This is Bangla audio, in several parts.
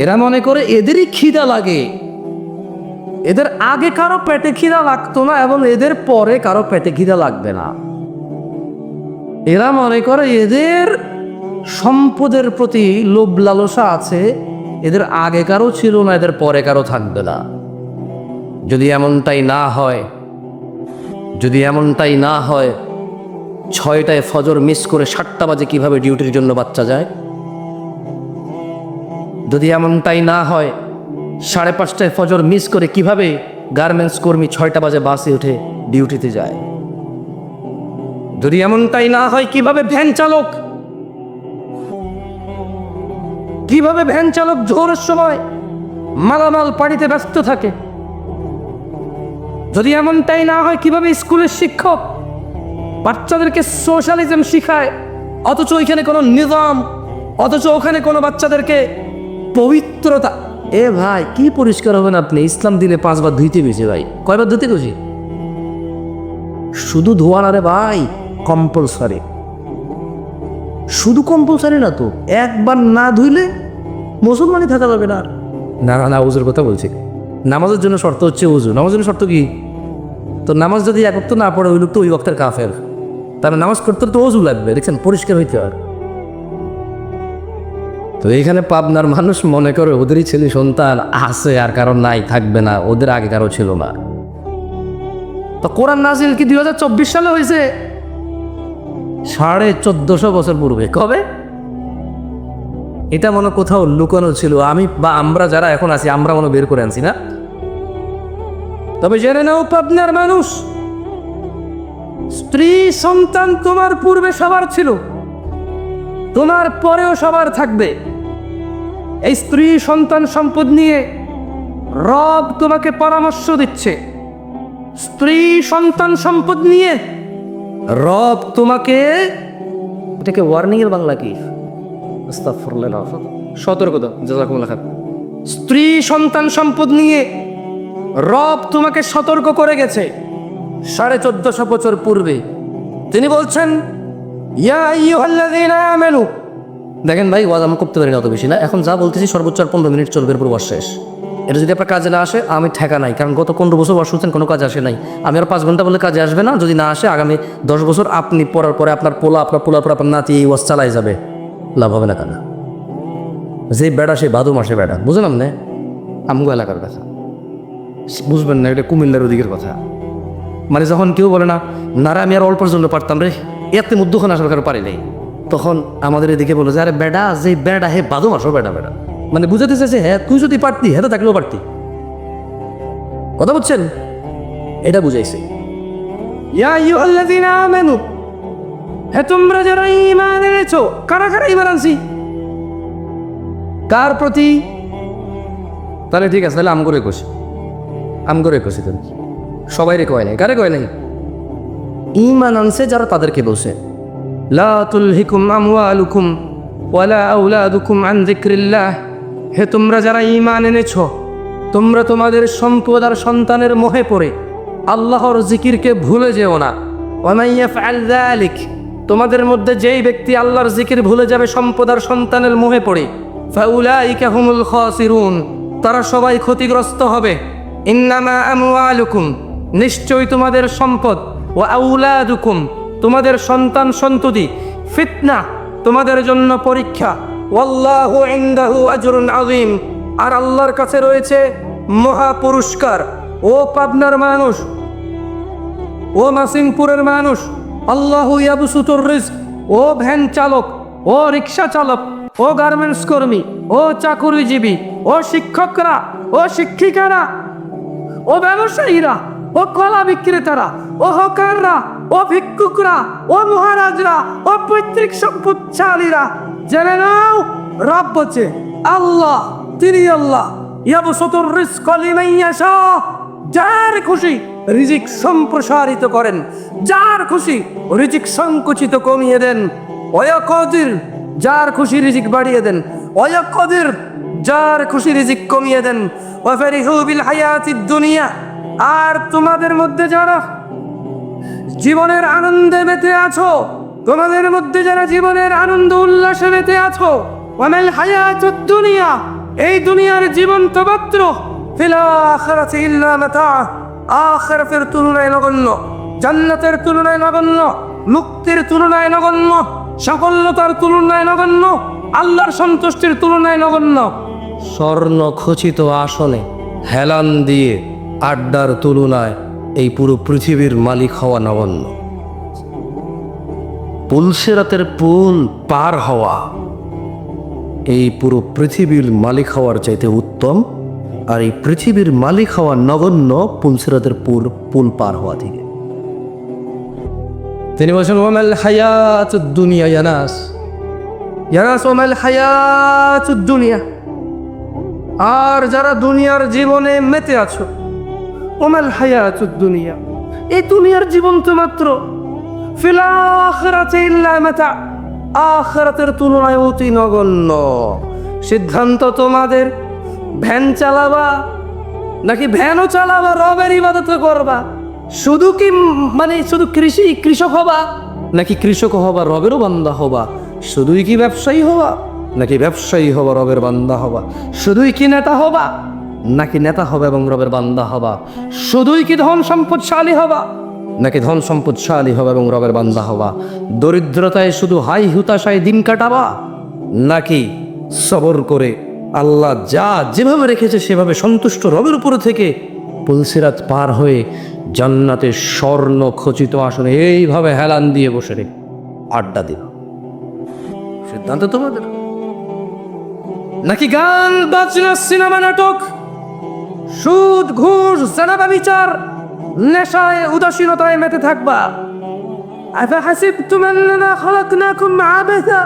এরা মনে করে এদেরই খিদা লাগে, এদের আগে কারো পেটে খিদা লাগতো না এবং এদের পরে কারো পেটে খিদা লাগবে না। এরা মনে করে এদের সম্পদের প্রতি লোভ লালসা আছে, এদের আগে কারো ছিল না, এদের পরে কারো থাকবে না। যদি এমনটাই না হয়, যদি এমনটাই না হয়, 6টায় ফজর মিস করে 7টা বাজে কিভাবে ডিউটির জন্য বাচ্চা যায়? যদি এমনটাই না হয়, 5:30টায় ফজর মিস করে কিভাবে গার্মেন্টস কর্মী 6টা বাজে বাসে উঠে ডিউটিতে যায়? যদি এমনটাই না হয়, কিভাবে ভ্যান চালক জোহরের সময় মালামাল পাড়িতে ব্যস্ত থাকে? যদি এমনটাই না হয়, কিভাবে স্কুলের শিক্ষক বাচ্চাদেরকে সোশ্যালিজম শিখায়, অথচ ওইখানে কোনো নিজাম, অথচ ওখানে কোনো বাচ্চাদেরকে পবিত্রতা। এ ভাই, কি পরিষ্কার হবেন আপনি? ইসলাম দিলে 5 বার ধুইতে বেশি ভাই, কয়বার ধুতে খুশি? শুধু ধোয়া না রে ভাই, কম্পালসারি। শুধু কম্পালসারি না তো, একবার না ধুইলে মুসলমানই থাকা যাবে না। না উজুর কথা বলছি। নামাজের জন্য শর্ত হচ্ছে উজু। নামাজের জন্য শর্ত কি? তো নামাজ যদি এক ওয়াক্ত না পড়ে, ওই লোক তো ওই ওয়াক্তের কাফের। তার নামাজ করতে তো ওজু লাগবে, দেখছেন, পরিষ্কার হইতে হয়। তো এইখানে পাবনার মানুষ মনে করে ওদেরই ছেলে সন্তান আছে, আর কারণ নাই, থাকবে না, ওদের আগে কারো ছিল না। তো কোরআন নাজিল কি 2024 সালে হয়েছে? 1450 বছর পূর্বে। কবে? এটা মনে কোথাও লুকানো ছিল, আমি বা আমরা যারা এখন আছি, আমরা মনে বের করে আনছি না। তবে জেনে নাও পাবনার মানুষ, স্ত্রী সন্তান তোমার পূর্বে সবার ছিল, তোমার পরেও সবার থাকবে। এই স্ত্রী সন্তান সম্পদ নিয়ে রব তোমাকে পরামর্শ দিচ্ছে। স্ত্রী সন্তান সম্পদ নিয়ে রব তোমাকে, এটাকে ওয়ার্নিং এর বাংলা কি? আস্তাগফিরুল্লাহ, সতর্কতা। জাযাকুমুল্লাহ খাইর। স্ত্রী সন্তান সম্পদ নিয়ে রব তোমাকে সতর্ক করে গেছে 1450 বছর পূর্বে। তিনি বলছেন, ইয়া আইয়ুহাল্লাযীনা আমানু। দেখেন ভাই, ওয়াজ আমি করতে পারি না অত বেশি না, এখন যা বলতেছি সর্বোচ্চ আর 15 মিনিট চলবে, এরপর ওয়াজ শেষ। এটা যদি আপনার কাজে না আসে, আমি ঠেকা নাই, কারণ গত 15 বছর ওয়াজ শুনছেন, কোনো কাজে আসে নাই। আমি আর 5 ঘন্টা বলে কাজে আসবে না। যদি না আসে, আগামী 10 বছর আপনি পড়ার পরে আপনার পোলার পর আপনার নাতি এই ওয়াজ চালাই যাবে, লাভ হবে না। কেন? যে বেড়া সে ভাদু মাসে বেড়া, বুঝলাম না, আমগো এলাকার কথা বুঝবেন না, এটা কুমিল্লার ওদিকের কথা। মানে যখন কেউ বলে না, নারা আমি আর অল্পর জন্য পারতাম রে, এতে মধ্যখানে আসার কারণে পারি নাই, তখন আমাদের এদিকে বলে যে আরে বেড়া, যে বেড়া হে বাদু মাসও বেড়া। মানে বুঝাতে চাইছে, হ্যাঁ তুই যদি পারতি, হ্যাঁ তো থাকলেও পারতি। কথা বুঝছেন? এটা বুঝাইছে। ইয়া আইয়ুহাল্লাযীনা আমানু, হে তোমরা যারা ঈমান এনেছো। কারা কারা ঈমান আনছি? কার প্রতি? তাহলে ঠিক আছে, তাহলে আমগরে কষি তুমি সবাই রে কয় নাই। কারে কয় নাই? ঈমান আনছে যারা, তাদেরকে বলছে, লা তুলহিকুম আমওয়ালুকুম ওয়ালা আওলাদুকুম আন যিকরিল্লাহ। হে তোমরা যারা ঈমান এনেছো, তোমরা তোমাদের সম্পদ আর সন্তানের মোহে পড়ে আল্লাহর জিকিরকে ভুলে যেও না। ওয়া মান ইয়াফআল যালিক, তোমাদের মধ্যে যেই ব্যক্তি আল্লাহর জিকির ভুলে যাবে সম্পদ আর সন্তানের মোহে পড়ে, ফাউলাইকা হুমুল খাসিরুন, তারা সবাই ক্ষতিগ্রস্ত হবে। ইন্নামা আমওয়ালুকুম, নিশ্চয়ই তোমাদের সম্পদ, ওয়া আওলাদুকুম, তোমাদের সন্তান সন্ততি, ফিতনা, তোমাদের জন্য পরীক্ষা, ওয়াল্লাহু ইনদাহু আজরুন আযীম, আর আল্লাহর কাছে রয়েছে মহা পুরস্কার। ও পাবনার মানুষ, ও মাসিমপুরের মানুষ, আল্লাহু ইয়াবসুতুর রিজক, ও ভ্যান চালক, ও রিক্সা চালক, ও গার্মেন্টস কর্মী, ও চাকুরিজীবী, ও শিক্ষকরা, ও শিক্ষিকারা, ও ব্যবসায়ীরা, ও কলা বিক্রেতারা, ও হকাররা, ও ভিক্ষুকরা, ও মহারাজরা, ও পৈতৃক সম্পদশালীরা, জেনে নাও রব বলছে, আল্লাহ, তিনি আল্লাহ, ইয়াবসুতুর রিজক লিমান ইয়াশা, যার খুশি রিজিক সম্প্রসারিত করেন, যার খুশি রিজিক সংকুচিত কমিয়ে দেন। ওয়ায়াকদির, যার খুশি রিজিক বাড়িয়ে দেন। ওয়ায়াকদির, যার খুশি রিজিক কমিয়ে দেন। ওয়াফারিহু বিল হায়াতিদ দুনিয়া, আর তোমাদের মধ্যে যারা জীবনের আনন্দে মেতে আছো, তোমাদের মধ্যে যারা জীবনের আনন্দ উল্লাসে মেতে আছো, ওয়ামাল হায়াতুদ দুনিয়া, এই দুনিয়ার জীবন তো মাত্র, ফিল আখিরাতি ইল্লা মাতা, আখিরাতের তুলনায় নগণ্য, জান্নাতের তুলনায় নগণ্য, মুক্তির তুলনায় নগণ্য, সাফল্যতার তুলনায় নগণ্য, আল্লাহর সন্তুষ্টির তুলনায় নগণ্য। স্বর্ণ খচিত আসনে হেলান দিয়ে আড্ডার তুলনায় এই পুরো পৃথিবীর মালিক হওয়া নগণ্য। পুলসিরাতের পুল পার হওয়া এই পুরো পৃথিবীর মালিক হওয়ার চাইতে উত্তম, আর এই পৃথিবীর মালিক হওয়া নগণ্য পুলসিরাতের পুল পার হওয়া থেকে। তিনি বলছেন ওয়ামাল হায়াতুদ দুনিয়া ইয়া নাস, ইয়া নাস ওয়ামাল হায়াতুদ দুনিয়া, আর যারা দুনিয়ার জীবনে মেতে আছো, ওমাল হায়াতুদ দুনিয়া, এই দুনিয়ার জীবন তো মাত্র, ফিল আখিরাতি ইল্লা মাতা, আখিরাতের তুলনায় অতি নগণ্য। সিদ্ধান্ত তোমাদের, ভ্যান চালাবা নাকি ভ্যানও চালাবা, রবের ইবাদত করবা, শুধু কি মানে শুধু কৃষক হবা নাকি কৃষক হবা রবেরও বান্দা হবা, শুধুই কি ব্যবসায়ী হবা নাকি ব্যবসায়ী হবা রবের বান্দা হবা, শুধুই কি নেতা হবা নাকি নেতা হবে এবং রবের বান্দা হবা, শুধুই কি ধন সম্পদশালী হবা নাকি ধন সম্পদশালী হবে এবং রবের বান্দা হবা, দরিদ্রতায় শুধু হাই হুতাশায় দিন কাটাবা নাকি সবর করে আল্লাহ যা যেভাবে রেখেছে সেভাবে সন্তুষ্ট রবের উপরে থেকে পুলসিরাত পার হয়ে জান্নাতের স্বর্ণ খচিত আসনে এইভাবে হেলান দিয়ে বসে রে আড্ডা দিল। সিদ্ধান্ত তোমাদের। নাকি গান বাজনা সিনেমা নাটক, সুদ ঘুষ জানাবা বিচার, নেশায় উদাসীনতায় মেতে থাকবা। আফাহাসিবতুম আন্নামা খালাকনাকুম আবাসা,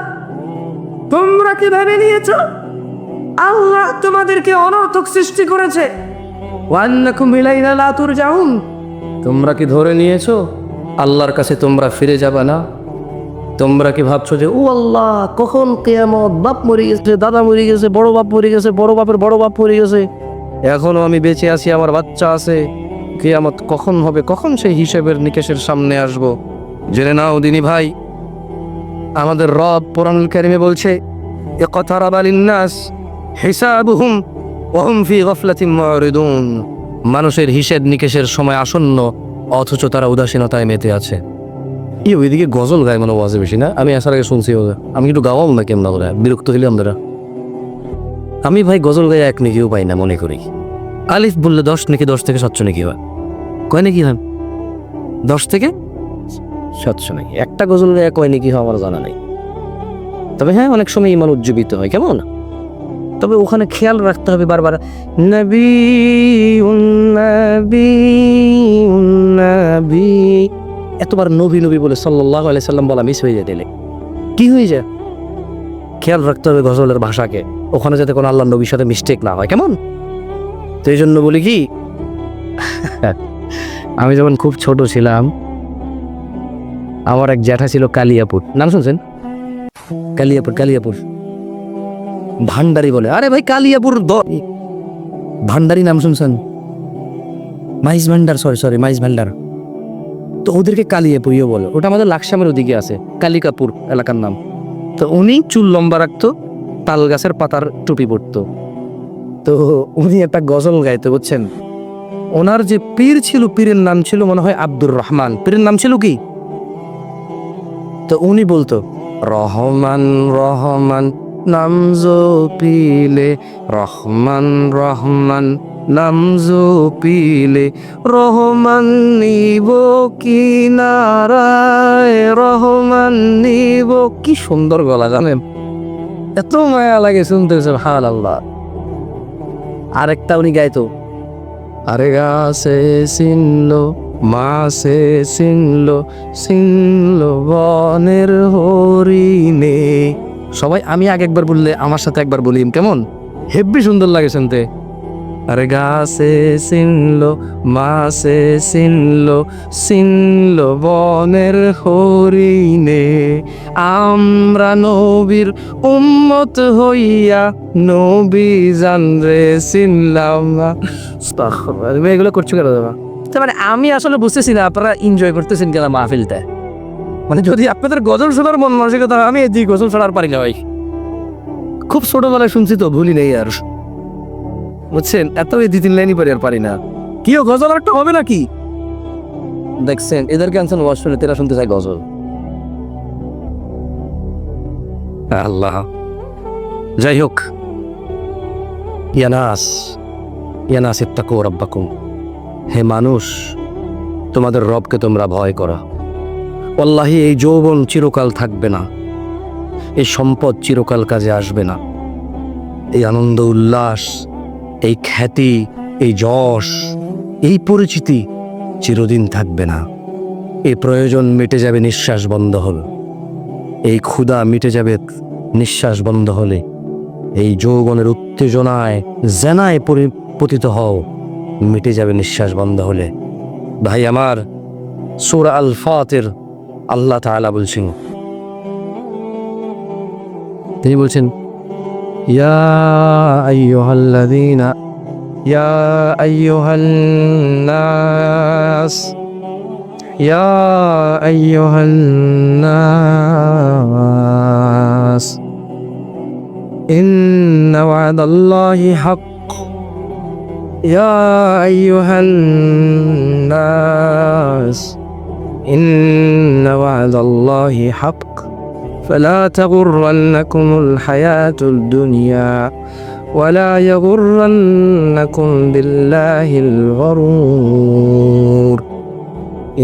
তোমরা কি ভেবে নিয়েছো আল্লাহ তোমাদেরকে অনর্থক সৃষ্টি করেছে? ওয়া আন্নাকুম ইলাইনা লা তুরজাউন, তোমরা কি ধরে নিয়েছো আল্লাহর কাছে তোমরা ফিরে যাবে না? তোমরা কি ভাবছো যে ও আল্লাহ কখন কিয়ামত, বাপ মরে গেছে, দাদা মরে গেছে, বড় বাপ মরে গেছে, বড় বাপের বড় বাপ মরে গেছে, এখনো আমি বেঁচে আছি, আমার বাচ্চা আছে, কিয়ামত কখন হবে, কখন সেই হিসেবের নিকেশের সামনে আসব? জেনে নাও দিনী ভাই, আমাদের রব কোরআনুল কারীমে বলছে ইকতারাবা লিন্নাস হিসাবুহুম ওয়া হুম ফি গাফলাতিন মুরিদুন, মানুষের হিসেব নিকেশের সময় আসন্ন অথচ তারা উদাসীনতায় মেতে আছে। ওইদিকে গজল গায় মনে ওয়াজে বেশি না, আমি আসার আগে শুনছি ওদের, আমি একটু গাওয়াম না কেমন করে, বিরক্ত হইলে আমরা। আমি ভাই গজল গায়ে এক নেকিও পাই না মনে করি। আলিফ বললে 10 নাকি 10 থেকে 700 নাকি হয়, কয় নাকি হয় 10 থেকে 700 নাকি, একটা গজল গায়ে কয় নাকি হয় আমার জানা নেই। তবে হ্যাঁ অনেক সময় ইমান উজ্জীবিত হয়, কেমন? তবে ওখানে খেয়াল রাখতে হবে বারবার নবী নবী নবী, এতবার নবী নবী বলে সাল্লাল্লাহু আলাইহি সাল্লাম বলা মিস হয়ে যায়, দিলে কি হয়ে যায়? খেয়াল রাখতে হবে গজলের ভাষাকে, ওখানে যাতে কোনো আল্লাহ নবীর সাথে মিস্টেক না হয়, কেমন? তো এই জন্য বলি কি, আমি যখন খুব ছোট ছিলাম আমার এক জ্যাঠা ছিল কালিয়াপুর, নাম শুনছেন? কালিয়াপুর ভান্ডারি বলে, আরে ভাই কালিয়াপুর ভান্ডারি নাম শুনছেন? মাইজ ভান্ডার, তো ওদেরকে কালিয়াপুরিও বলে, ওটা আমাদের লাকসামের ওদিকে আছে, কালিকাপুর এলাকার নাম। তো উনি চুল লম্বা রাখতো, তাল গাছের পাতার টুপি পরতো, তো উনি একটা গজল গাইতো, বুঝছেন? ওনার যে পীর ছিল, পীরের নাম ছিল মনে হয় আব্দুর রহমান, পীরের নাম ছিল কি? তো উনি বলতো রহমান রহমান নাম জপিলে, রহমান রহমান নাম জপিলে, রহমান নিব কিনারায়, রহমান নিব। কি সুন্দর গলা জানেন, এত মায়া লাগে শুনতে, সুবহানাল্লাহ। আরেকটা উনি গাইতো, আরে গাছে চিনলো মাছে চিনলো বনের হরিণে। সবাই আমি আগে একবার বললে আমার সাথে একবার বলি, কেমন হেব্বি সুন্দর লাগে শুনতে। আরে গাছে চিনলো মাছে চিনলো বনের হরিণে, আমরা নবীর উম্মত হইয়া নবী জানরে চিনলাম না। এগুলো করছো কেন? মানে আমি আসলে বুঝতেছি না আপনারা এনজয় করতেছেন কেন মাহফিলটা। মানে যদি আপনাদের গজল শোনার মন মানসিকতা, আমি এদিকে গজল শোনার পারি না ভাই, খুব ছোটবেলায় শুনছি তো, ভুলি নেই আর। বুঝছেন, এত এই 2-3 লাইনই পারি আর পারি না। কিও গজল একটা হবে নাকি? দেখছেন এদেরকে আনছেন ওয়াজ শুনে, তেরা শুনতে চাই গজল। আল্লাহ, যাই হোক, ইয়ানাস ইয়ানাস ইত্তাকু রাব্বাকুম, হে মানুষ তোমাদের রবকে তোমরা ভয় করো। ওয়াল্লাহি এই যৌবন চিরকাল থাকবে না, এই সম্পদ চিরকাল কাজে আসবে না, এই আনন্দ উল্লাস, এই খ্যাতি, এই যশ, এই পরিচিতি চিরদিন থাকবে না। এই প্রয়োজন মিটে যাবে নিঃশ্বাস বন্ধ হলে, এই ক্ষুধা মিটে যাবে নিঃশ্বাস বন্ধ হলে, এই যৌবনের উত্তেজনায় জেনায় পতিত হও, মিটে যাবে নিঃশ্বাস বন্ধ হলে। ভাই আমার, সূরা আল ফাতির আল্লাহ তাআলা বলছেন, তিনি বলছেন ইয়া আইয়ুহাল্লাযীনা ইয়া আইয়ুহান্নাস ইয়া আইয়ুহান্নাস ইন্না ওয়াদাল্লাহি হক ইয়া আইয়ুহান্নাস ইন্না ওয়াদাল্লাহি হক فلا تغرنكم الحياة الدنيا ولا يغرنكم بالله الغرور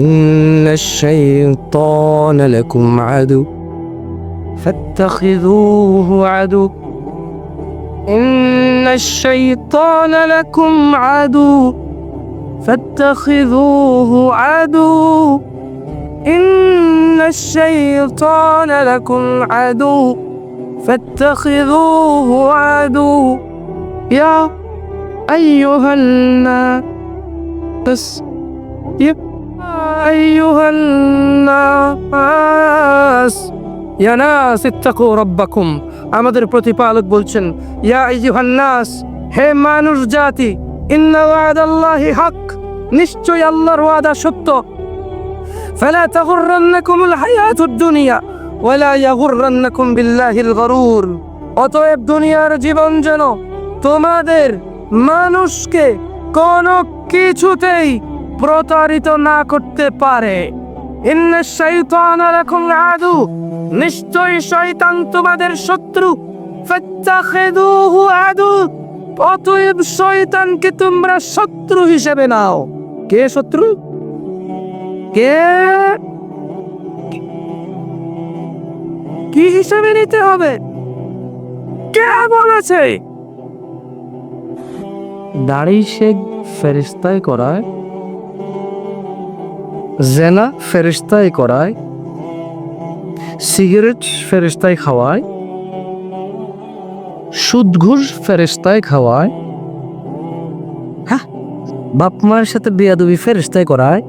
إن الشيطان لكم عدو فاتخذوه عدو إن الشيطان لكم عدو فاتخذوه عدو إن الشيطان لكم عدو فاتخذوه عدو يا أيها الناس يا أيها الناس يا ناس اتقوا ربكم আমাদের প্রতিপালক বলছেন ইয়া আইয়ুহান নাস, হে মানুষ জাতি, ইন্না ওয়াদাল্লাহি হক, নিশ্চয় আল্লাহর ওয়াদা সত্য। فلا تغرنكم الحياة الدنيا ولا يغرنكم بالله الغرور, অতএব দুনিয়ার জীবন যেন তোমাদের মানুষকে কোনো কিছুতেই প্রতারিত না করতে পারে। ইন্নাশ শাইতানা লাকুম আদু, নিশ্চয় শয়তান তোমাদের শত্রু। ফাত্তাখিযুহু আদু, অতএব শয়তানকে তোমরা শত্রু হিসেবে নাও। কে শত্রু? কে কি হিসেবে নিতে হবে? কে বলেছে? দাড়ি শেখ ফেরেশতায় করায়, জেনা ফেরেশতায় করায়, সিগারেট ফেরেশতায় খাওয়ায়, সুদ ঘুষ ফেরেশতায় খাওয়ায়, হ্যাঁ, বাপ মায়ের সাথে বেয়াদবি ফেরেশতায় করায়।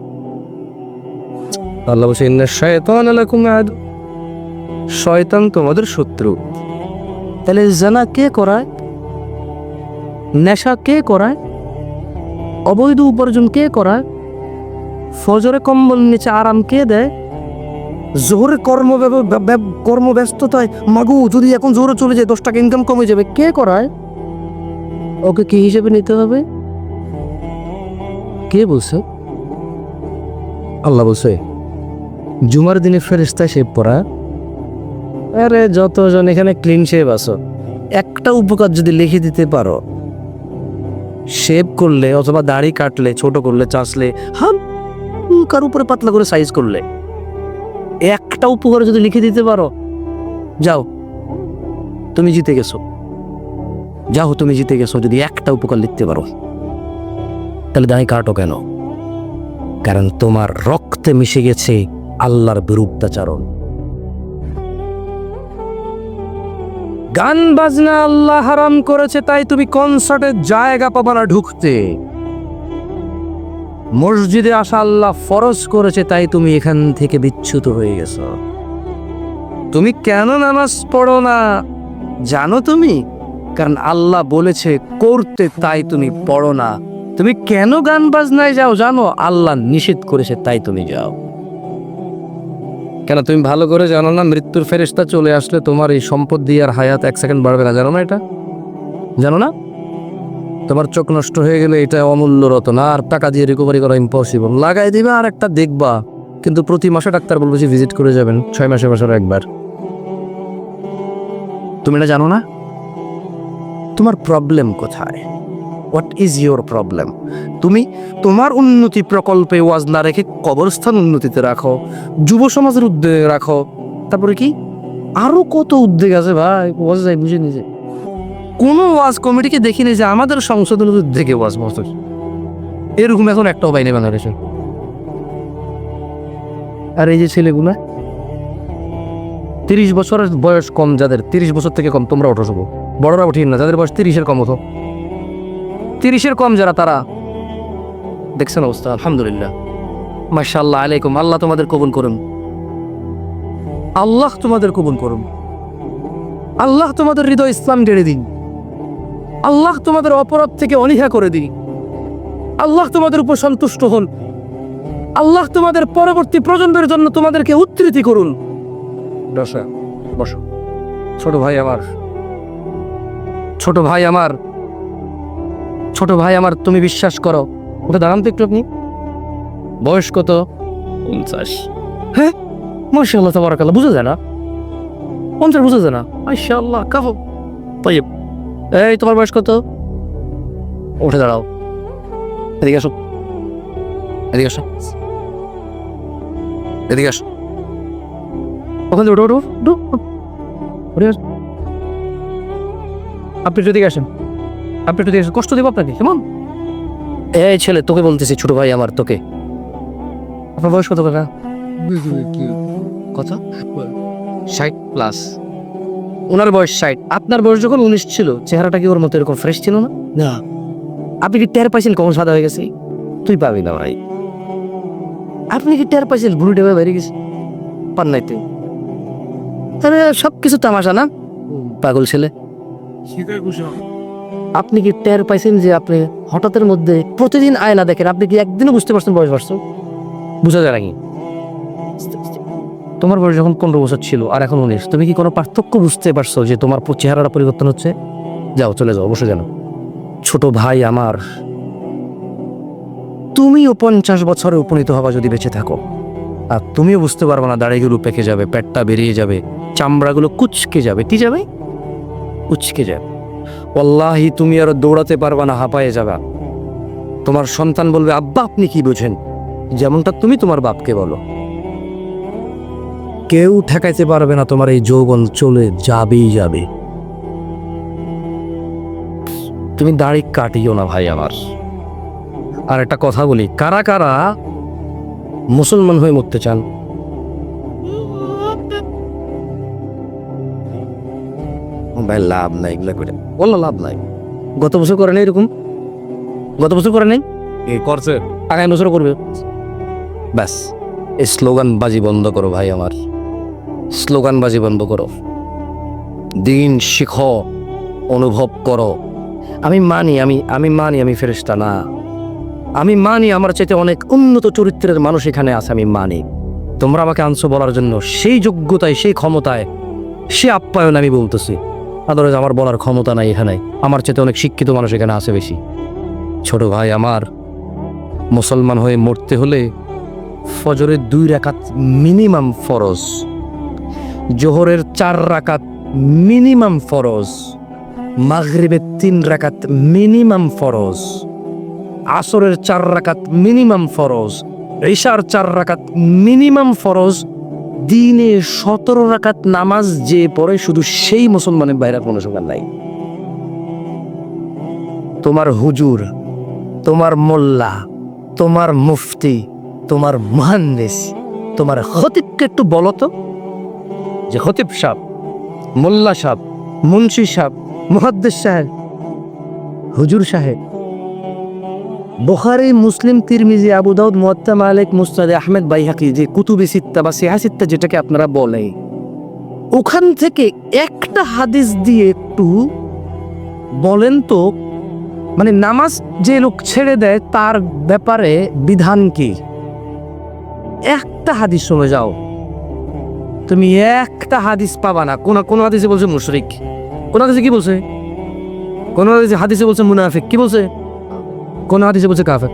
আল্লাহ বলছে ইন্নাশ শাইতানা লাকুম আদু, শয়তান তোমাদের শত্রু। তাহলে জানা কে করায়? নেশা কে করায়? অবৈধ উপার্জন কে করায়? ফজরে কম্বল নিচে আরাম কে দেয়? জোহরে কর্মব্যস্ততায় মাগু যদি এখন জোহরে চলে যায় 10 টাকা ইনকাম কমে যাবে, কে করায়? ওকে কি হিসেবে নিতে হবে? কে বলছে? আল্লাহ বলছে জুমার দিনে ফেরেশতা শেভ পড়া। আরে যতজন এখানে ক্লিন শেভ আছো, একটা উপকার যদি লিখে দিতে পারো, শেভ করলে অথবা দাড়ি কাটলে, ছোট করলে, চাষলে, হালকার উপরে পাতলা করে সাইজ করলে, একটা উপকার যদি লিখে দিতে পারো, যাও তুমি জিতে গেছো। যাও তুমি জিতে গেছো যদি একটা উপকার লিখতে পারো। তাহলে দাড়ি কাটো কেন? কারণ তোমার রক্তে মিশে গেছে আল্লাহর বিরুদ্ধাচরণ। গান বাজনা আল্লাহ হারাম করেছে, তাই তুমি কনসার্টের জায়গা পাবা না ঢুকতে। মসজিদে আসা আল্লাহ ফরজ করেছে, তাই তুমি এখান থেকে বিচ্যুত হয়ে গেছো। তুমি কেন নামাজ পড়ো না জানো তুমি? কারণ আল্লাহ বলেছে করতে, তাই তুমি পড়ো না। তুমি কেন গান বাজনায় যাও জানো? আল্লাহ নিষেধ করেছে, তাই তুমি যাও। কেন তুমি ভালো করে জানো না মৃত্যুর ফেরেশতা চলে আসলে তোমার এই সম্পদ দিয়ে আর হায়াত 1 সেকেন্ড বাড়বে না, জানো না এটা? জানো না? তোমার চোখ নষ্ট হয়ে গেলে এটা অমূল্য রত্ন, আর টাকা দিয়ে রিকভারি করা ইম্পসিবল। লাগাই দিবা আর একটা দেখবা, কিন্তু প্রতি মাসে ডাক্তার বলবে যে ভিজিট করে যাবেন, 6 মাসে বছরে একবার। তুমি এটা জানো না? তোমার প্রবলেম কোথায়? What is your problem? তুমি তোমার উন্নতি প্রকল্পে ওয়াজ না রেখে কবরস্থান উন্নতিতে রাখো, যুব সমাজের উদ্যোগে রাখো, তারপরে কি আরো কত উদ্যোগ আছে ভাই, ওয়াজ যাই বুঝে নিজে। কোনো ওয়াজ কমিটিকে দেখিনি যে আমাদের সংশোধনের উদ্যোগে ওয়াজ মহসুস, এরকম এখন একটাও বাইরে বাংলাদেশে। আর এই যে ছেলেগুলা 30 বছরের বয়স কম, যাদের 30 বছর থেকে কম, তোমরা ওঠো, শুভ বড়রা উঠিন না, যাদের বয়স 30-এর কম হতো, 30-এর কম যারা, তারা দেখছেন অবস্থা। আলহামদুলিল্লাহ, মাশাআল্লাহ আলাইকুম। আল্লাহ তোমাদের কবুল করুন, আল্লাহ তোমাদের কবুল করুন, আল্লাহ তোমাদের হৃদয় ইসলাম গেড়ে দিন, আল্লাহ তোমাদের অপরাধ থেকে অনীহা করে দিন, আল্লাহ তোমাদের উপর সন্তুষ্ট হন, আল্লাহ তোমাদের পরবর্তী প্রজন্মের জন্য তোমাদেরকে উদ্ধৃতি করুন। বসো বসো, ছোট ভাই আমার, ছোট ভাই আমার, ছোট ভাই আমার, তুমি বিশ্বাস করো। ওটা দাঁড়ান তো একটু, আপনি বয়স কত? 50। হ্যাঁ, মাশাআল্লাহ তাবারাকাল্লাহ, বুঝা যায় না? 50 বুঝা যায় না? মাশাআল্লাহ, কাফো তাইব। এই তোমার বয়স কত? উঠে দাঁড়াও, এদিকে আসো, এদিকে আসো, এদিকে আসো, ওখান থেকে ওঠো, ওঠো, ওঠো, ওঠে আসো। আপনি যদি আসেন, আপনি একটু দেখেন, কষ্ট দেবো আপনাকে কেমন? এই ছেলে, তোকে বলতেছি, ছোট ভাই আমার, তোকে। আপনার বয়স কত কাকা? কত? 60+। ওনার বয়স 60, আপনার বয়স যখন 19 ছিল, চেহারাটা কি ওর মতো এরকম ফ্রেশ ছিল না? না। আপনি কি টের পাইছেন কখন সাদা হয়ে গেছে? তুই পাবি না ভাই। আপনি কি টের পাইছেন ভুড়ি ডেবে বেরিয়ে গেছে? পান নাই তুই? আরে সব কিছু তামাশা না, পাগল ছেলে। আপনি কি টের পাইছেন যে আপনি হঠাৎের মধ্যে প্রতিদিন আয়না দেখেন, আপনি কি একদিনও বুঝতে পারছেন বয়স বাড়ছে? বুঝা যায় নাকি? তোমার বয়স যখন 15 বছর ছিল আর এখন 19, তুমি কি কোনো পার্থক্য বুঝতে পারছো যে তোমার চেহারাটা পরিবর্তন হচ্ছে? যাও, চলে যাও, বসে যাও। ছোট ভাই আমার, তুমিও 50 বছরে উপনীত হবা যদি বেঁচে থাকো, আর তুমিও বুঝতে পারবে না, দাড়িগুলো পেকে যাবে, পেটটা বেরিয়ে যাবে, চামড়াগুলো কুচকে যাবে। কি যাবে? কুচকে যাবে। ওয়াল্লাহি তুমি আর দৌড়াতে পারবা না, হাঁপায়ে যাবা। তোমার সন্তান বলবে, আব্বা আপনি কি বোঝেন? যেমনটা তুমি তোমার বাপকে বলো। কেউ ঠেকাইতে পারবে না, তোমার এই যৌবন চলে যাবেই যাবে। তুমি দাড়ি কাটিও না ভাই আমার। আর একটা কথা বলি, কারা কারা মুসলমান হয়ে মরতে চান? ভাই লাভ নাই এগুলো করে, বললো লাভ নাই। গত বছর করে নাই এরকম? গত বছর করে নাই? করছে, আগামী বছর করবে। ব্যাস, এই স্লোগানবাজি বন্ধ করো ভাই আমার, স্লোগানবাজি বন্ধ করো। দিন শিখো, অনুভব করো। আমি মানি, আমি মানি আমি ফেরেশতা না, আমি মানি আমার চাইতে অনেক উন্নত চরিত্রের মানুষ এখানে আছে, আমি মানি। তোমরা আমাকে আনছো বলার জন্য, সেই যোগ্যতায়, সেই ক্ষমতায়, সে আপ্যায়ন আমি বলতেছি। আদারওয়াইজ আমার বলার ক্ষমতা নাই এখানে, আমার চাইতে অনেক শিক্ষিত মানুষ এখানে আছে বেশি। ছোট ভাই আমার, মুসলমান হয়ে মরতে হলে ফজরের 2 রাকাত মিনিমাম ফরজ, জোহরের 4 রাকাত মিনিমাম ফরজ, মাগরিবের 3 রাকাত মিনিমাম ফরজ, আসরের 4 রাকাত মিনিমাম ফরজ, ঈশার 4 রাকাত মিনিমাম ফরজ। দিনে 17 রাকাত নামাজ যে পড়ে, শুধু সেই মুসলমানের বাইরে কোনো সঙ্গে নাই। তোমার হুজুর, তোমার মোল্লা, তোমার মুফতি, তোমার মুহান্দিস, তোমার খতিবকে একটু বলো তো, যে খতিব সাহেব, মোল্লা সাহেব, মুন্সি সাহেব, মুহাদ্দিস সাহেব, হুজুর সাহেব, বুখারী, মুসলিম, তিরমিজি, আবু দাউদ, মুওয়াত্তা মালিক, মুসনাদ আহমেদ, বাইহাকি, যে কুতুবে সিত্তা বা সিহা সিত্তা যেটাকে আপনারা বলেন, ওখান থেকে একটা হাদিস দিয়ে একটু বলেন তো, মানে নামাজ যে লোক ছেড়ে দেয় তার ব্যাপারে বিধান কি? একটা হাদিস শুনে যাও, তুমি একটা হাদিস পাবা না। কোন হাদিসে বলছে মুশরিক, কোন হাদিসে কি বলছে, কোন হাদিসে বলছে মুনাফিক, কি বলছে, কোন হাদিসে বলছে কাফের।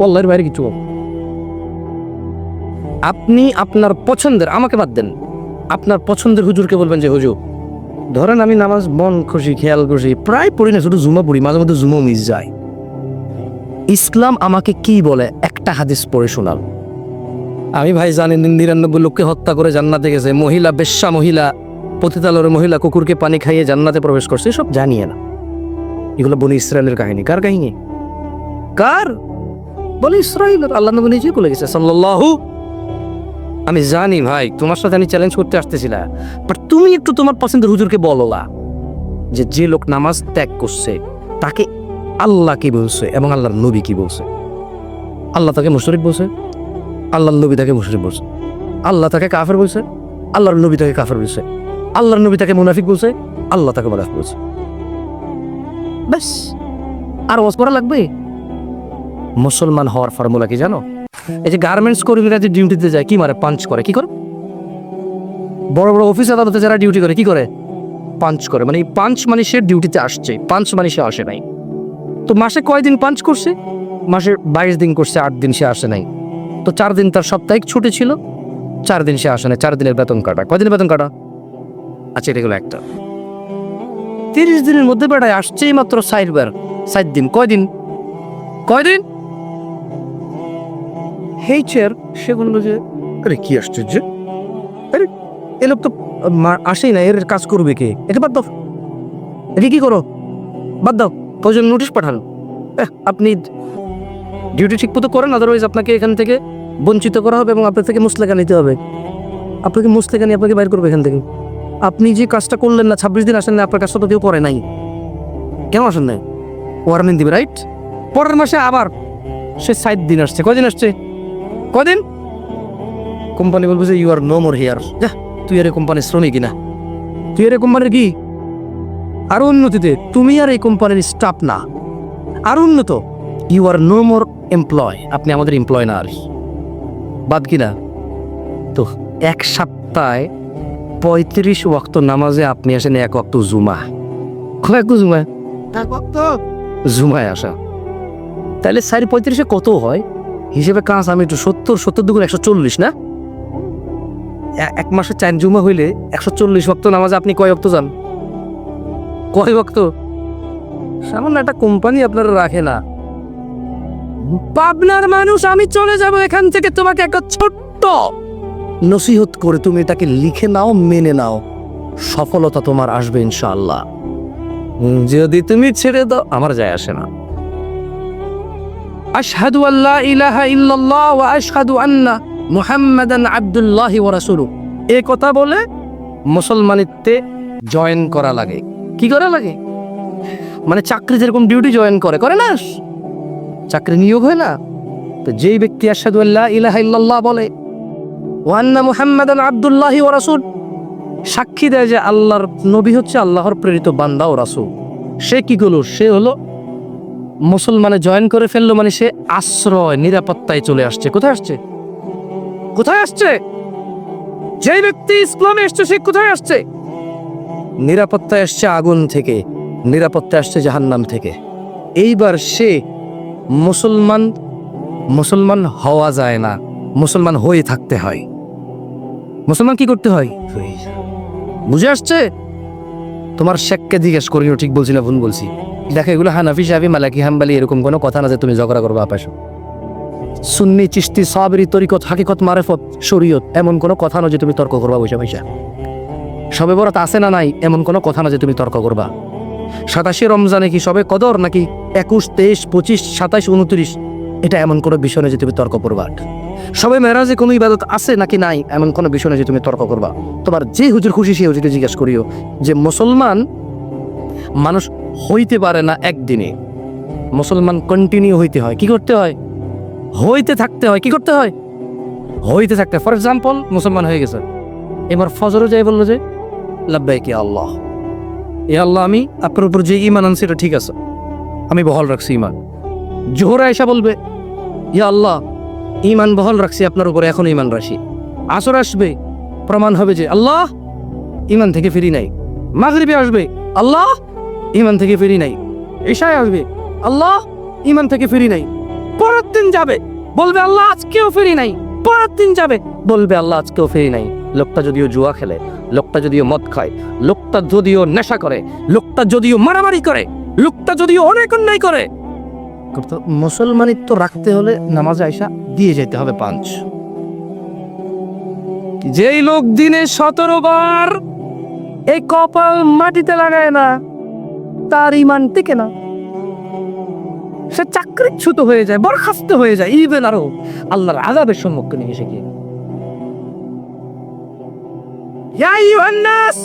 আল্লাহর বাইরে কিছু। আপনি আপনার পছন্দের, আমাকে বাদ দেন, আপনার পছন্দের হুজুরকে বলবেন যে হুজুর ধরেন আমি নামাজ মন খুশি খেয়াল খুশি প্রায় পড়ি না, শুধু জুমা পড়ি, মাঝে মধ্যে জুমা মিস যায়, ইসলাম আমাকে কি বলে একটা হাদিস পড়ে শোনাল। আমি ভাই জানি 99 লোককে হত্যা করে জান্নাতে গেছে, মহিলা বেশ্যা, মহিলা পতিতালয়ের মহিলা কুকুরকে পানি খাইয়ে জান্নাতে প্রবেশ করছে, সব জানিয়ে না। এগুলো বনি ইসরায়েলের কাহিনী। কার কাহিনী? কার? বনি ইসরায়েলের। আল্লাহ নবী নিজেই বলে গেছে সাল্লাল্লাহু। আমি জানি ভাই তোমার সাথে আমি চ্যালেঞ্জ করতে আসতেছিলা, বাট তুমি একটু তোমার পছন্দের হুজুরকে বলোলা যে যে লোক নামাজ ত্যাগ করছে তাকে আল্লাহ কি বলছে এবং আল্লাহর নবী কি বলছে। আল্লাহ তাকে মুশরিক বলছে, আল্লাহর নবী তাকে মুশরিক বলছে। আল্লাহ তাকে কাফের বলছে, আল্লাহর নবী তাকে কাফের বলছে। আল্লাহর নবী তাকে মুনাফিক বলছে, আল্লাহ তাকে মুনাফিক বলছে। ব্যাস, আর ওয়াজ করা লাগবে? মুসলমান হওয়ার ফর্মুলা কি জানো? এই যে গার্মেন্টস কর্মীরা যে ডিউটিতে যায় কি মারে? পাঞ্চ করে। কি করে? বড় বড় অফিস আদালতে যারা ডিউটি করে কি করে? পাঞ্চ করে। মানে এই পাঞ্চ মানে সে ডিউটিতে আসছে, পাঞ্চ মানে সে আসে নাই। তো মাসে কয়দিন পাঞ্চ করছে? মাসে 22 দিন করছে, 8 দিন সে আসে নাই। তো 4 দিন তার সাপ্তাহিক ছুটি ছিল, 4 দিন সে আসে নাই, 4 দিনের বেতন কাটা। কয়দিনের বেতন কাটা? আচ্ছা এটা গেলো একটা। 30 দিনের মধ্যে বেড়ায় আসছেই মাত্র 4 দিন। কয়দিন? হেইচের সে বললো যে আরে কি আশ্চর্য, আরে এ লোক তো আসেই না, এর কাজ করবে কে? এটা বাদ দাও, এটা কি করো, বাদ দাও, প্রয়োজন নোটিশ পাঠানো। আপনি ডিউটি ঠিক মতো করেন, আদারওয়াইজ আপনাকে এখান থেকে বঞ্চিত করা হবে এবং আপনার থেকে মুসলেখা নিতে হবে। আপনাকে মুসলেখা নিয়ে আপনাকে বাইর করবে এখান থেকে। আপনি যে কাজটা করলেন না, 26 দিন আসেন না, আপনার কাজটা তো কেউ করে নাই, কেন আসেন নাই? ওয়ার্নিং দিবে, রাইট? পরের মাসে আবার সে 7 দিন আসছে। কদিন আসছে? কদিন? কোম্পানি বলবে যে you are no more here. যা, তুই আর এই কোম্পানির শ্রমিকই না, তুই আর এই কোম্পানির কি আরো উন্নতিতে, তুমি আর এই কোম্পানির স্টাফ না, আরো উন্নত, you are no more employ, আপনি আমাদের এমপ্লয় না আর। বাদ কি না? তো এক সপ্তাহে 35 ওয়াক্ত নামাজে আপনি আসেন 1 ওয়াক্ত জুমা। কয়েক জুমা? 1 ওয়াক্ত জুমায় আসা। তাহলে 435 কত হয় হিসেবে কাজ? আমি একটু 70 দুগুণ 140 না? এক মাসে 4 জুমা হইলে 140 ওয়াক্ত নামাজে আপনি কয় ওয়াক্ত যান? কয় ওয়াক্ত? সামান্য একটা কোম্পানি আপনারা রাখে না। পাবনার মানুষ, আমি চলে যাব এখান থেকে, তোমাকে একটা ছোট্ট নসিহত করে তুমি এটাকে লিখে নাও, মেনে নাও, সফলতা তোমার আসবে ইনশাআল্লাহ। যদি তুমি ছেড়ে দাও আমার যায় আসে না। আশহাদু আল্লা ইলাহা ইল্লাল্লাহ ওয়া আশহাদু আন্না মুহাম্মাদান আবদুল্লাহি ওয়া রাসূলুহু, এই কথা বলে মুসলমানিত্বে জয়েন করা লাগে। কি করা লাগে? মানে চাকরি যেরকম ডিউটি জয়েন করে না, চাকরি নিয়োগ হয় না? তো যেই ব্যক্তি আশহাদু আল্লা ইলাহা ইল্লাল্লাহ বলে, ওয়া আন্না মুহাম্মাদান আবদুল্লাহি ওয়া রাসূল, সাক্ষী দেয় যে আল্লাহর নবী হচ্ছে আল্লাহর প্রেরিত বান্দা ও রাসূল, সে কি করলো? সে হলো মুসলমানে জয়েন করে ফেললো, মানে সে আশ্রয় নিরাপত্তায় চলে আসছে। কোথায় আসছে? কোথায় আসছে? যেই ব্যক্তি ইসলামে আসছে সে কোথায় আসছে? নিরাপত্তায় আসছে আগুন থেকে, নিরাপত্তায় আসছে জাহান্নাম থেকে। এইবার সে মুসলমান হওয়া যায় না, মুসলমান হয়ে থাকতে হয়। মুসলমান কি করতে হয়? বুঝে আসছে? তোমার শেখকে জিজ্ঞেস করিও ঠিক বলছি না ভুল বলছি। দেখো এগুলো হানাফি, শাফি, মালিকি, হাম্বলি এরকম কোনো কথা না যে তুমি ঝগড়া করবে আপাশে। সুন্নি, চিশতি, সাবরি, তরিকত, হাকিকত, মারেফত, শরীয়ত এমন কোনো কথা না যে তুমি তর্ক করবা বসে বসে। সবে বরাত আছে না নাই এমন কোনো কথা না যে তুমি তর্ক করবা। 27 রমজানে কি সবে কদর নাকি 21, 23, 25, 27, 29 এটা এমন কোনো বিষয় না যে তুমি তর্ক করবা। সবে মেরাজে কোনো ইবাদত আছে নাকি নাই এমন কোনো বিষয় না যে তুমি তর্ক করবা। তোমার যে হুজুর খুশি সে হুজুরকে জিজ্ঞাসা করিও যে মুসলমান মানুষ হইতে পারে না একদিনে, মুসলমান কন্টিনিউ হইতে হয়। কি করতে হয়? হইতে থাকতে হয়। কি করতে হয়? হইতে থাকতে। ফর এক্সাম্পল মুসলমান হয়ে গেছে, এবার ফজরে যাই বললো যে লাব্বাইক ইয়া আল্লাহ, এ আল্লাহ আমি আপনার উপর যে ঈমান আনছি এটা ঠিক আছে, আমি বহাল রাখছি ঈমান। জোহরে আয়েশা বলবে ইয়া আল্লাহ ঈমান বহাল রাখছি আপনার উপরে, এখন ঈমান রাখি। আসর আসবে প্রমাণ হবে যে আল্লাহ ইমান থেকে ফিরি নাই। মাগরিবে আসবে, আল্লাহ ইমান থেকে ফিরি নাই। ঈশায় আসবে, আল্লাহ ইমান থেকে ফিরি নাই। পরের দিন যাবে, বলবে আল্লাহ আজকেও ফিরি নাই। পরের দিন যাবে, বলবে আল্লাহ আজকেও ফিরি নাই। লোকটা যদিও জুয়া খেলে, লোকটা যদিও মদ খায়, লোকটা যদিও নেশা করে, লোকটা যদিও মারামারি করে, লোকটা যদিও অনেক অন্যায় করে, কিন্তু মুসলমানিত্ব রাখতে হলে নামাজে আইসা দিয়ে যেতে হবে 5। যেই লোক দিনে 17 বার এই কপাল মাটিতে লাগায় না, তার ইমান টিকে না। সে চাকরিচ্যুত হয়ে যায়, বরখাস্ত হয়ে যায়, ইভেন আরো আল্লাহর আযাবের সম্মুখীন এসে গিয়ে। ইয়া আইয়ুহান নাস,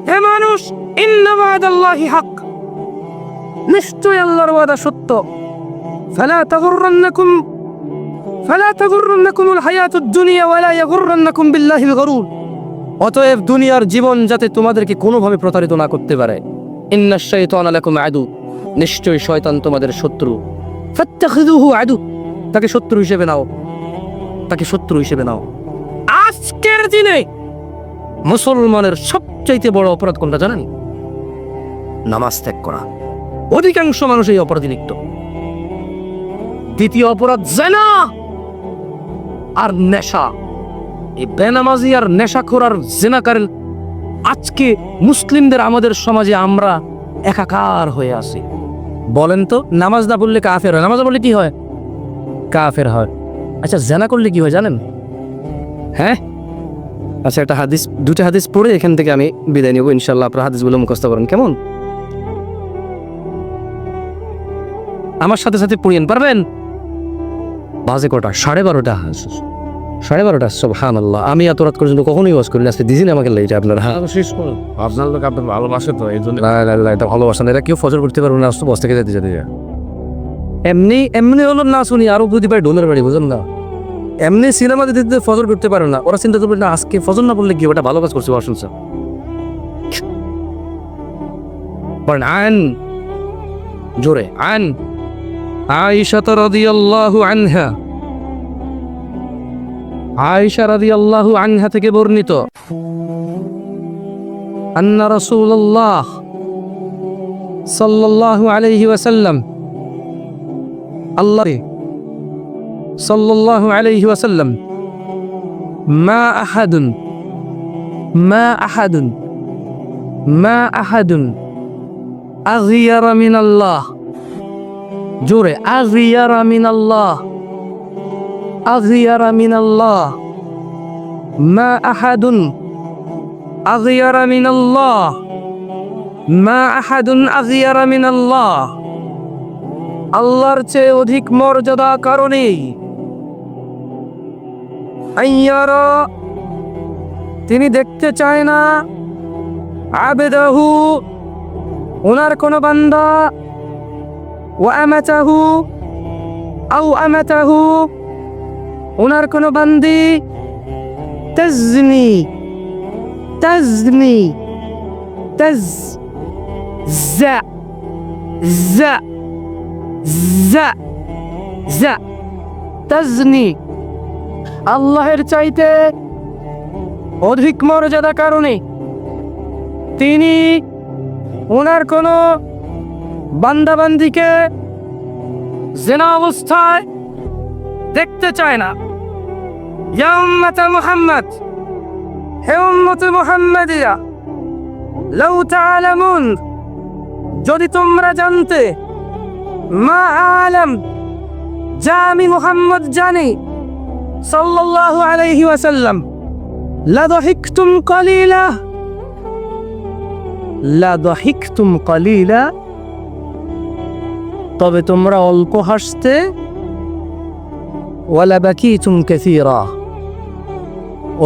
হে মানুষ, ইন্না ওয়াদাল্লাহি হক, নিশ্চয় আল্লাহর ওয়াদা সত্য। ফালা তাগুররান্নাকুমুল হায়াতুদ দুনিয়া ওয়ালা ইয়াগুররান্নাকুম বিল্লাহিল গরুর। অতএব দুনিয়ার জীবন যাতে তোমাদেরকে কোনোভাবে প্রতারিত না করতে পারে। ইন্নাশ শাইতানা লাকুম আদু, নিশ্চয় শয়তান তোমাদের শত্রু। ফাত্তাখিযুহু আদু, তাকে শত্রু হিসেবে নাও, তাকে শত্রু হিসেবে নাও। আজকের দিনে মুসলমানের সবচাইতে বড় অপরাধ কোনটা জানেন? নামাজ ত্যাগ করা। অধিকাংশ মানুষ এই অপরাধে লিপ্ত। দ্বিতীয় অপরাধ জিনা আর নেশা। এই বেনামাজি আর নেশাখোর আর জিনাকার আজকে মুসলিমদের আমাদের সমাজে আমরা একাকার হয়ে আছি। বলেন তো, নামাজ না পড়লে কাফের হয়, নামাজ পড়লে কি হয়? কাফের হয়। আচ্ছা, জিনা করলে কি হয় জানেন? হ্যাঁ, আচ্ছা, একটা হাদিস, 2টা হাদিস পড়ে এখান থেকে আমি বিদায় নেব ইনশাআল্লাহ। আপনারা হাদিসগুলো মুখস্থ করেন, কেমন? আমার সাথে সাথে পড়িয়েন, পারবেন? বাজে কটা? 12:30। 12:30। সুবহানাল্লাহ। আমি এত রাত পর্যন্ত কখনোই ওয়াজ করি না, আজকে দিন আমাকে লেটে আপনারা। শেষ করুন, আপনার লোক আপনার ভালোবাসে তো এই জন্য। এটা ভালোবাসা না, এটা কেউ ফজর করতে পারবে না, বস থেকে যেতে যেতে এমনি এমনি হলো না শুনি আরো যদি পারে ডোলের বাড়ি, বুঝলেন না? এমনি সিনেমা দিতে দিতে ফজর করতে পারে না, ওরা চিন্তা করবে না আজকে ফজর না পড়লে কি ওটা ভালো কাজ করছে। শুনছে আন জোরে আন আয়েশা রাদিয়াল্লাহু আনহা, আয়েশা রাদিয়াল্লাহু আনহা থেকে বর্ণিত, আন্না রাসূলুল্লাহ সাল্লাল্লাহু আলাইহি ওয়াসাল্লাম, আল্লাহ সাল্লাল্লাহু আলাইহি ওয়াসাল্লাম, মা আহাদুন আগিয়ারা মিনাল্লাহ, জোরে আগিয়ারা মিনাল্লাহ, আগিয়ারা মিনাল্লাহ, মা আহাদুন আগিয়ারা মিনাল্লাহ, মা আহাদুন আগিয়ারা মিনাল্লাহ। আল্লাহর চেয়ে অধিক মর্যাদা কারণে আইয়ারা, তিনি দেখতে চায় না, আবেদাহু, ওনার কোন বান্দা, ওয়া আমাতাহু আও আমাতাহু, ওনার কোন বান্দি, তাজনি তাজনি তাজ জা জা জা জা তাজনি, আল্লাহর চাইতে অধিক মর্যাদা কারণে তিনি ওনার কোন বান্দাবান্দিকে জিনা অবস্থায় দেখতে চায় না। ইয়া উম্মাতা মুহাম্মদ, হে উম্মতে মুহাম্মাদিয়া, লাউ তাআলামুন, যদি তোমরা জানতে, মা আলাম, যা আমি মুহাম্মদ জানি সাল্লাল্লাহু আলাইহি ওয়াসাল্লাম, লা দাহিকতুম কালিলা, লা দাহিকতুম কালিলা, তবে তোমরা অল্প হাসতে, ওয়ালা বাকিতুম কাসীরা,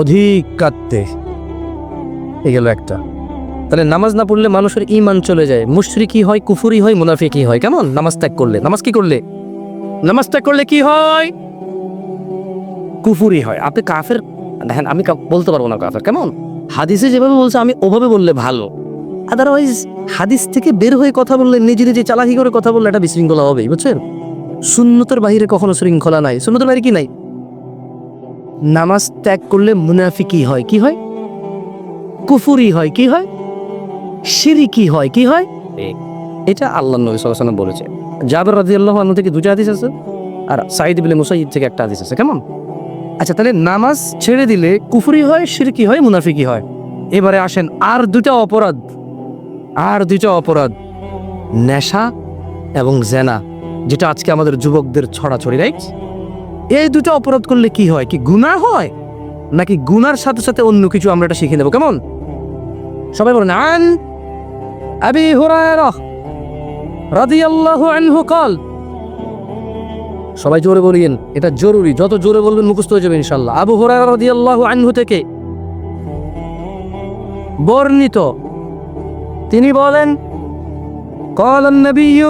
অধিক কাঁদতে। এই গেল একটা। তাহলে নামাজ না পড়লে মানুষের ঈমান চলে যায়, মুশরিকি হয়, কুফরি হয়, মুনাফিকি হয়। কেমন? নামাজ ত্যাগ করলে। নামাজ কি করলে? নামাজ ত্যাগ করলে কি হয়? কুফরি হয়। আপনি কাফের দেখেন, আমি বলতে পারবো না কাফের। কেমন? হাদিসে যেভাবে বলছে আমি ওভাবে বললে ভালো, আদারওয়াইজ হাদিস থেকে বের হয়ে কথা বললে, নিজে নিজে চালাকি করে কথা বললে এটা বিশৃঙ্খলা হবেই, বুঝছেন? সুন্নতের বাহিরে কখনো শৃঙ্খলা নাই। সুন্নতের বাহিরে কি নাই? নামাজ ত্যাগ করলে মুনাফিকি হয়, কি হয়? কুফুরি হয়, কি হয়? শিরকি হয়, কি হয়? এটা আল্লাহ নবী সাল্লাল্লাহু আলাইহি ওয়াসাল্লাম বলেছে। জাবের রাদিয়াল্লাহু আনহু থেকে দুটো হাদিস আছে, আর সাঈদ ইবনে মুসাইয়িব থেকে একটা হাদিস আছে। কেমন? আচ্ছা, তাহলে নামাজ ছেড়ে দিলে কুফরি হয়, শিরকি হয়, মুনাফিকি হয়। এবারে আসেন আর দুটা অপরাধ, নেশা এবং জেনা, যেটা আজকে আমাদের যুবকদের ছড়াছড়ি, রাইট? এই দুটো অপরাধ করলে কি হয়? কি গুনাহ হয়, নাকি গুনার সাথে সাথে অন্য কিছু আমরা এটা শিখে নেব? কেমন? সবাই বলেন, আন আবি হুরায়রা রাদিয়াল্লাহু আনহু قال। সবাই জোরে বলিয়েন, এটা জরুরি, যত জোরে বলবেন মুখস্থ হয়ে যাবে ইনশাআল্লাহ। আবু হুরায়রা রাদিয়াল্লাহু আনহু থেকে বর্ণিত, তিনি বলেন, قال النبي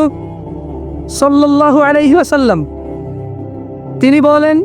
صلى الله عليه وسلم, তিনি বলেন,